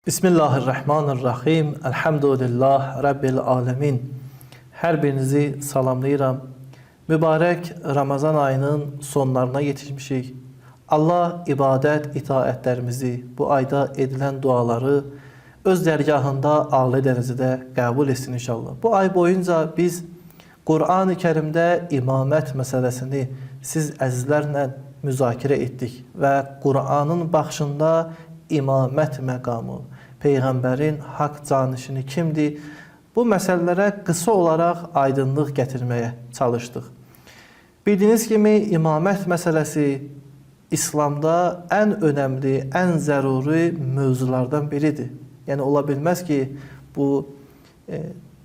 Bismillahirrahmanirrahim. Elhamdülillah Rabbil alemin. Hər birinizi salamlayıram. Mübarək Ramazan ayının sonlarına yetişmişik. Allah ibadət, itaətlərimizi, bu ayda edilən duaları öz dərgahında âli dərəcədə qəbul etsin inşallah. Bu ay boyunca biz Qur'an-ı Kərimdə imamət məsələsini siz əzizlərlə müzakirə etdik və Qur'anın baxışında imamət məqamı, Peyğəmbərin haqq canişini kimdir? Bu məsələlərə qısa olaraq aydınlıq gətirməyə çalışdıq. Bildiyiniz kimi imamət məsələsi İslamda ən önəmli, ən zəruri mövzulardan biridir. Yəni ola bilməz ki, bu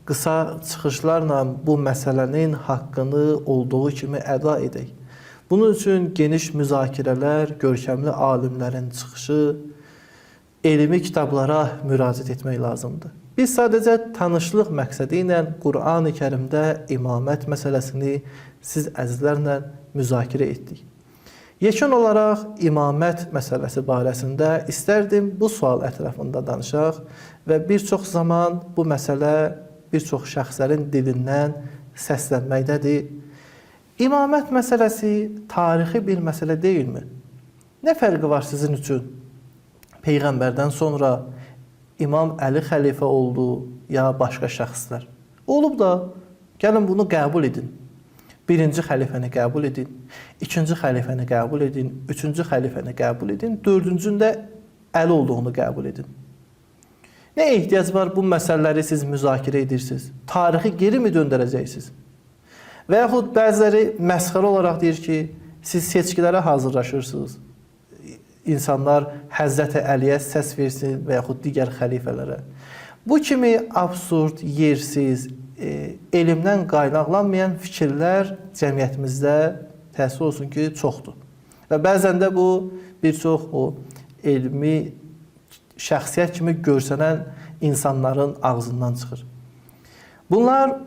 qısa çıxışlarla bu məsələnin haqqını olduğu kimi əda edək. Bunun üçün geniş müzakirələr, görkəmli alimlərin çıxışı, elmi kitablara müraciət etmək lazımdır. Biz sadəcə tanışlıq məqsədi ilə Qur'an-ı Kərimdə imamət məsələsini siz əzizlərlə müzakirə etdik. Yekun olaraq imamət məsələsi barəsində istərdim bu sual ətrafında danışaq və bir çox zaman bu məsələ bir çox şəxslərin dilindən səslənməkdədir. İmamət məsələsi tarixi bir məsələ deyilmi? Nə fərqi var sizin üçün? Peyğəmbərdən sonra İmam Əli xəlifə oldu ya başqa şəxslər? Olub da, gəlin bunu qəbul edin. Birinci xəlifəni qəbul edin, ikinci xəlifəni qəbul edin, üçüncü xəlifəni qəbul edin, dördüncündə Əli olduğunu qəbul edin. Nə ehtiyac var bu məsələləri siz müzakirə edirsiniz? Tarixi geri mi döndərəcəksiniz? Və yaxud bəziləri məsxərə olaraq deyir ki, siz seçkilərə hazırlaşırsınız. İnsanlar Həzrəti Əliyə səs versin və yaxud digər xəlifələrə. Bu kimi absurd, yersiz, elmdən qaynaqlanmayan fikirlər cəmiyyətimizdə təəssüf olsun ki, çoxdur. Və bəzən də bu bir çox o elmi şəxsiyyət kimi görsənən insanların ağzından çıxır. Bunlar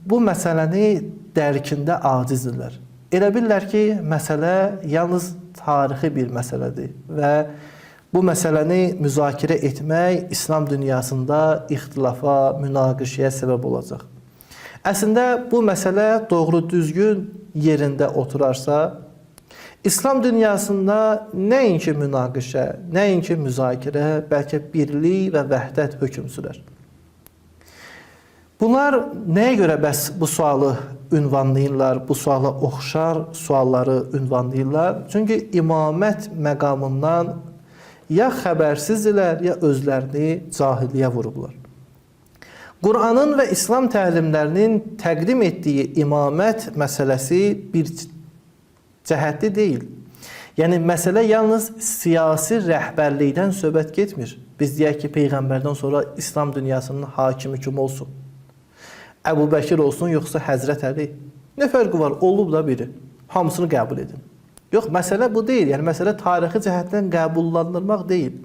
bu məsələni dərkində acizdirlər. Elə bilirlər ki, məsələ yalnız tarixi bir məsələdir və bu məsələni müzakirə etmək İslam dünyasında ixtilafa, münaqişəyə səbəb olacaq. Əslində, bu məsələ doğru düzgün yerində oturarsa, İslam dünyasında nəinki münaqişə, nəinki müzakirə, bəlkə birlik və vəhdət hökm sürər. Bunlar nəyə görə bəs bu sualı ünvanlayırlar, bu suala oxşar sualları ünvanlayırlar? Çünki imamət məqamından ya xəbərsizdirlər, ya özlərini cahilliyə vurublar. Qur'anın və İslam təlimlərinin təqdim etdiyi imamət məsələsi bir cəhətli deyil. Yəni, məsələ yalnız siyasi rəhbərlikdən söhbət getmir. Biz deyək ki, Peyğəmbərdən sonra İslam dünyasının hakimi kim olsun? Əbu Bəkir olsun, yoxsa Həzrət Əli? Nə fərqi var? Olub da biri. Hamısını qəbul edin. Yox, məsələ bu deyil. Yəni, məsələ tarixi cəhətdən qəbullandırmaq deyil.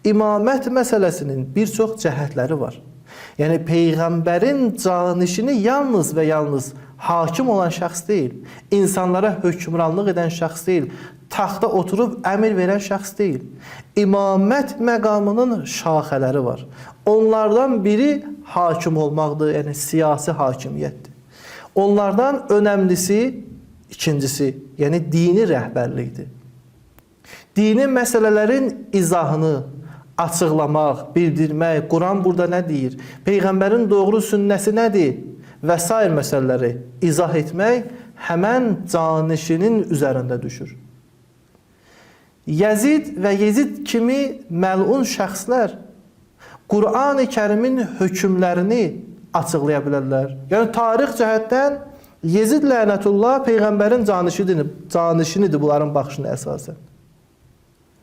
İmamət məsələsinin bir çox cəhətləri var. Yəni, Peyğəmbərin canişini yalnız və yalnız hakim olan şəxs deyil, insanlara hökmranlıq edən şəxs deyil, taxta oturub əmir verən şəxs deyil. İmamət məqamının şaxələri var. Onlardan biri hakim olmaqdır, yəni siyasi hakimiyyətdir. Onlardan önəmlisi, ikincisi, yəni dini rəhbərlikdir. Dini məsələlərin izahını açıqlamaq, bildirmək, Quran burada nə deyir, Peyğəmbərin doğru sünnəsi nədir və s. məsələləri izah etmək həmən canişinin üzərində düşür. Yezid və Yezid kimi məlun şəxslər Qur'an-ı Kərimin hökmlərini açıqlaya bilərlər. Yəni, tarix cəhətdən Yezid lənətullah Peyğəmbərin canişinidir bunların baxışına əsasən.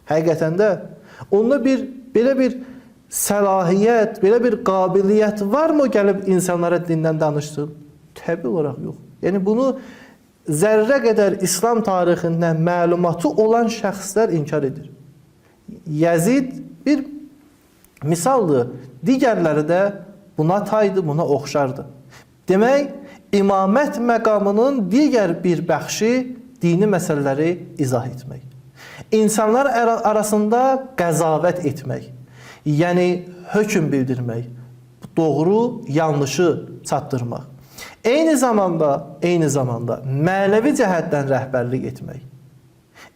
Həqiqətən də onda belə bir səlahiyyət, belə bir qabiliyyət varmı gəlib insanlara dindən danışsın? Təbii olaraq yox. Yəni, bunu zərrə qədər İslam tarixindən məlumatı olan şəxslər inkar edir. Yezid bir misaldır. Digərləri də buna taydı, buna oxşardı. Demək, imamət məqamının digər bir bəxşi dini məsələləri izah etmək. İnsanlar arasında qəzavət etmək. Yəni hökm bildirmək, doğru, yanlışı çatdırmaq. Eyni zamanda mənəvi cəhətdən rəhbərlik etmək.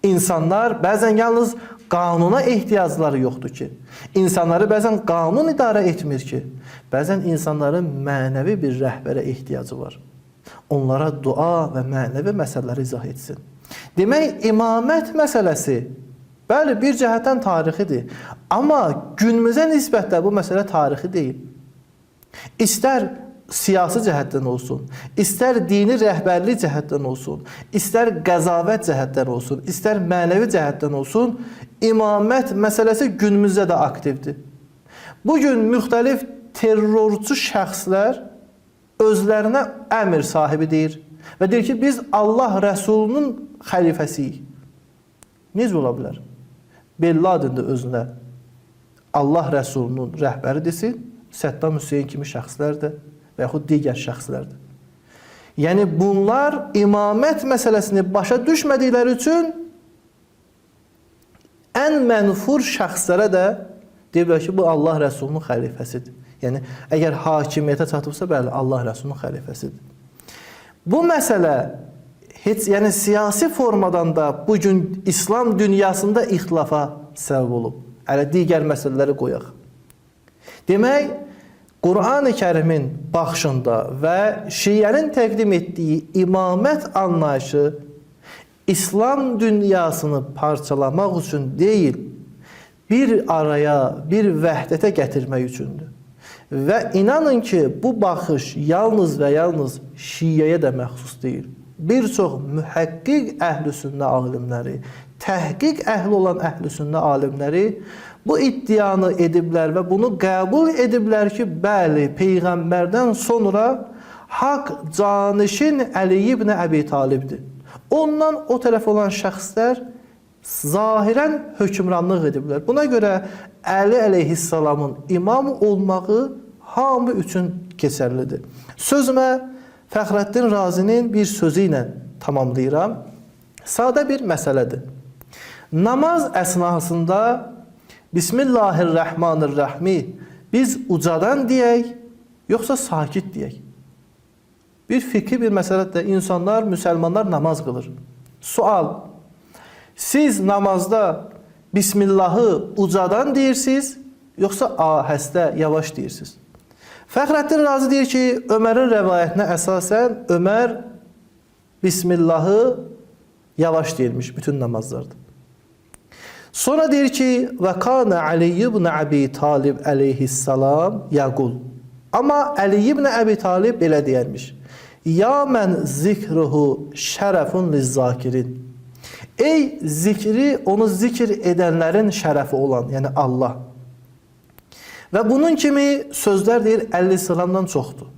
İnsanlar bəzən yalnız qanuna ehtiyacları yoxdur ki, insanları bəzən qanun idarə etmir ki, bəzən insanların mənəvi bir rəhbərə ehtiyacı var. Onlara dua və mənəvi məsələləri izah etsin. Demək, imamət məsələsi, bəli, bir cəhətdən tarixidir. Amma günümüzə nisbətlə bu məsələ tarixi deyil. İstər siyasi cəhətdən olsun, istər dini rəhbərlik cəhətdən olsun, istər qəzavət cəhətdən olsun, istər mənəvi cəhətdən olsun, imamət məsələsi günümüzdə də aktivdir. Bugün müxtəlif terrorçu şəxslər özlərinə əmr sahibi deyir və deyir ki, biz Allah Rəsulunun xəlifəsiyik. Necə ola bilər? Bin Laden də özünə Allah Rəsulunun rəhbəri desin, Səddam Hüseyin kimi şəxslərdir və yaxud digər şəxslərdir. Yəni bunlar imamət məsələsini başa düşmədikləri üçün ən mənfur şəxslərə də deyirlər ki, bu Allah Rəsulunun xəlifəsidir. Yəni əgər hakimiyyətə çatıbsa, bəli, Allah Rəsulunun xəlifəsidir. Bu məsələ yəni siyasi formadan da bugün İslam dünyasında ixtilafa səbəb olub. Hələ digər məsələləri qoyaq. Demək, Qur'an-ı Kərimin baxışında və Şiənin təqdim etdiyi imamət anlayışı İslam dünyasını parçalamaq üçün deyil, bir araya, bir vəhdətə gətirmək üçündür. Və inanın ki, bu baxış yalnız və yalnız Şiəyə də məxsus deyil. Bir çox mühəqqiq əhl-i-sünnə alimləri, təhqiq əhli olan əhl-i-sünnə alimləri bu iddianı ediblər və bunu qəbul ediblər ki, bəli, Peyğəmbərdən sonra haqq canişin Əli ibn Əbi Talibdir. Ondan o tərəf olan şəxslər zahirən hökmranlıq ediblər. Buna görə Əli əleyhissalamın imam olmağı hamı üçün keçərlidir. Sözümə Fəxrəddin Razinin bir sözü ilə tamamlayıram. Sadə bir məsələdir. Namaz əsnasında Bismillahirrahmanirrahim biz ucadan deyək, yoxsa sakit deyək? Bir fikri bir məsələdir. İnsanlar, müsəlmanlar namaz qılır. Sual, siz namazda Bismillahı ucadan deyirsiniz, yoxsa ahəstə, yavaş deyirsiniz? Fəxrəddin Razi deyir ki, Ömərin rəvayətinə əsasən Ömər Bismillahı yavaş deyilmiş bütün namazlarda. Sonra deyir ki, və kana Ali ibn Əbi Talib əleyhissalam yaqul. Amma Ali ibn Əbi Talib belə deyərmiş. Ya mən zikruhu şərəfun lizzakirin. Ey zikri, onu zikr edənlərin şərəfi olan, yəni Allah. Və bunun kimi sözlər deyir 50 sıramdan çoxdur.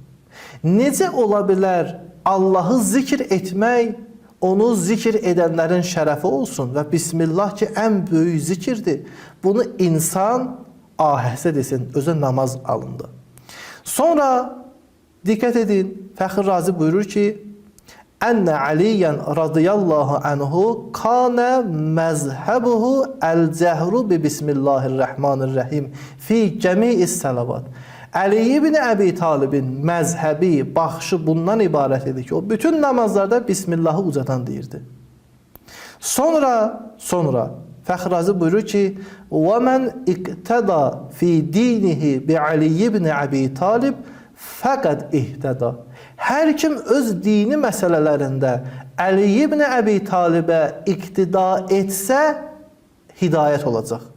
Necə ola bilər Allahı zikr etmək, onu zikr edənlərin şərəfi olsun və Bismillah ki, ən böyük zikirdir. Bunu insan ahəsə desin, özə namaz alındı. Sonra diqqət edin, Fəxr Razi buyurur ki, Ənə Aliyyən radiyallahu anhu kanə məzhəbuhu əl-cəhru bi Bismillahirrahmanirrahim fi cəmi'is salavat. Əli ibn Əbi Talibin məzhəbi, baxışı bundan ibarət idi ki, o bütün namazlarda Bismillahı ucadan deyirdi. Sonra Fəxr Razi buyurur ki, وَمَنْ اِقْتَدَى فِي دِينِهِ بِعَلِيِّ بْنِ Əbi Talib fəqəd ihtəda. Hər kim öz dini məsələlərində Əli ibn Əbi Talibə iqtida etsə, hidayət olacaq.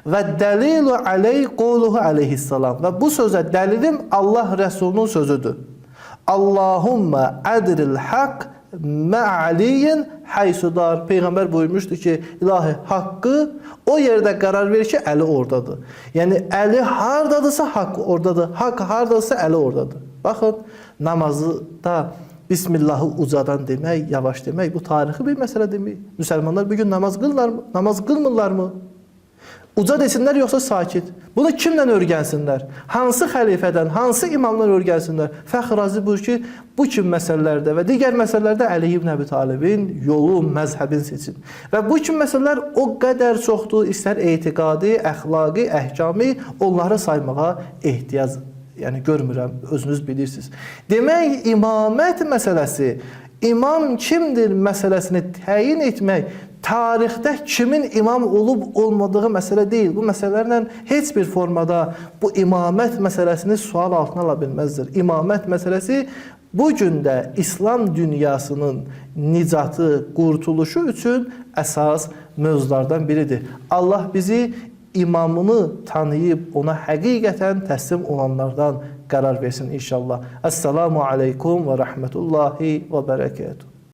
Və dəlilu aleyh qoluhu aleyhissalam. Və bu sözə dəlilim Allah Rəsulunun sözüdür. Allahumma ədril haqq mə'aliyin haysudar. Peyğəmbər buyurmuşdu ki, ilahi haqqı o yerdə qərar verir ki, Əli oradadır. Yəni, Əli haradadırsa haqq oradadır, haqq haradadırsa Əli oradadır. Baxın, namazda Bismillahı ucadan demək, yavaş demək, bu tarixi bir məsələ demək. Müsəlmanlar bugün namaz qılmırlar mı? Uca desinlər, yoxsa sakit? Bunu kimdən öyrənsinlər? Hansı xəlifədən, hansı imamdan öyrənsinlər? Fəxr Razi buyurur ki, bu kimi məsələlərdə və digər məsələlərdə Əli ibn Əbi Talibin yolu, məzhəbin seçin. Və bu kimi məsələlər o qədər çoxdur, istər etiqadi, əxlaqi, əhkami, onları saymağa ehtiyac görmürəm, özünüz bilirsiniz. Demək, imamət məsələsi, imam kimdir məsələsini təyin etmək, tarixdə kimin imam olub olmadığı məsələ deyil. Bu məsələlərlə heç bir formada bu imamət məsələsini sual altına ala bilməzdir. İmamət məsələsi bu gün də İslam dünyasının nicatı, qurtuluşu üçün əsas mövzulardan biridir. Allah bizi imamını tanıyıb ona həqiqətən təslim olanlardan qərar versin inşallah. Əssalamu aleykum və rəhmətullahi və bərəkətuhu.